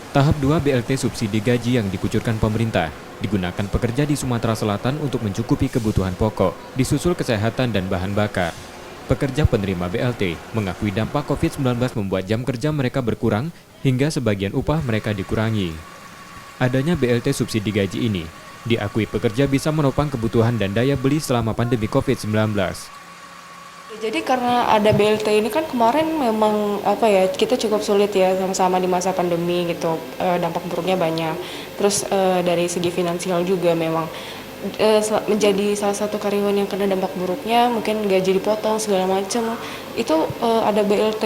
Tahap 2 BLT subsidi gaji yang dikucurkan pemerintah digunakan pekerja di Sumatera Selatan untuk mencukupi kebutuhan pokok, disusul kesehatan dan bahan bakar. Pekerja penerima BLT mengakui dampak COVID-19 membuat jam kerja mereka berkurang hingga sebagian upah mereka dikurangi. Adanya BLT subsidi gaji ini diakui pekerja bisa menopang kebutuhan dan daya beli selama pandemi COVID-19. Jadi karena ada BLT ini kan kemarin memang kita cukup sulit ya sama-sama di masa pandemi gitu, dampak buruknya banyak. Terus dari segi finansial juga memang menjadi salah satu karyawan yang kena dampak buruknya, mungkin gaji dipotong segala macam. Itu ada BLT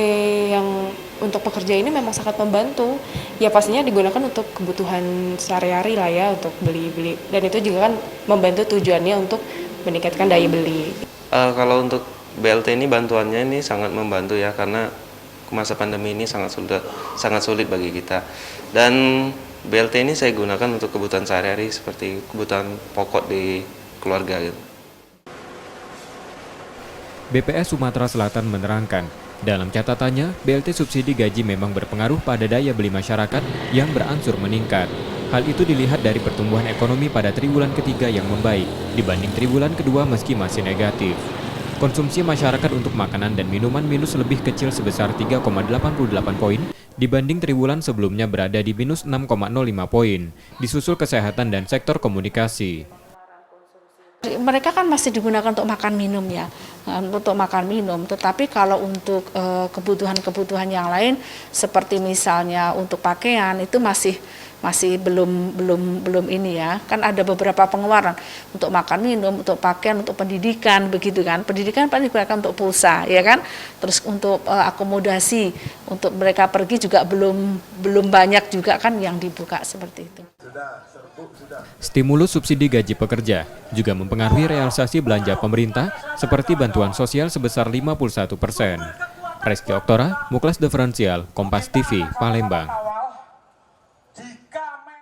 yang untuk pekerja ini memang sangat membantu. Ya pastinya digunakan untuk kebutuhan sehari-hari lah ya, untuk beli-beli. Dan itu juga kan membantu tujuannya untuk meningkatkan daya beli. Kalau untuk BLT ini bantuannya ini sangat membantu ya, karena masa pandemi ini sangat sulit bagi kita. Dan BLT ini saya gunakan untuk kebutuhan sehari-hari seperti kebutuhan pokok di keluarga gitu. BPS Sumatera Selatan menerangkan, dalam catatannya, BLT subsidi gaji memang berpengaruh pada daya beli masyarakat yang berangsur meningkat. Hal itu dilihat dari pertumbuhan ekonomi pada triwulan ketiga yang membaik dibanding triwulan kedua meski masih negatif. Konsumsi masyarakat untuk makanan dan minuman minus lebih kecil sebesar 3,88 poin dibanding triwulan sebelumnya berada di minus 6,05 poin, disusul kesehatan dan sektor komunikasi. Mereka kan masih digunakan untuk makan minum ya, untuk makan minum. Tetapi kalau untuk kebutuhan-kebutuhan yang lain, seperti misalnya untuk pakaian itu masih belum ini ya. Kan ada beberapa pengeluaran untuk makan minum, untuk pakaian, untuk pendidikan begitu kan. Pendidikan paling digunakan untuk pulsa ya kan. Terus untuk akomodasi untuk mereka pergi juga belum banyak juga kan yang dibuka seperti itu. Stimulus subsidi gaji pekerja juga mempengaruhi realisasi belanja pemerintah seperti bantuan sosial sebesar 51%. Reski Oktora, Muklas Diferensial, Kompas TV, Palembang.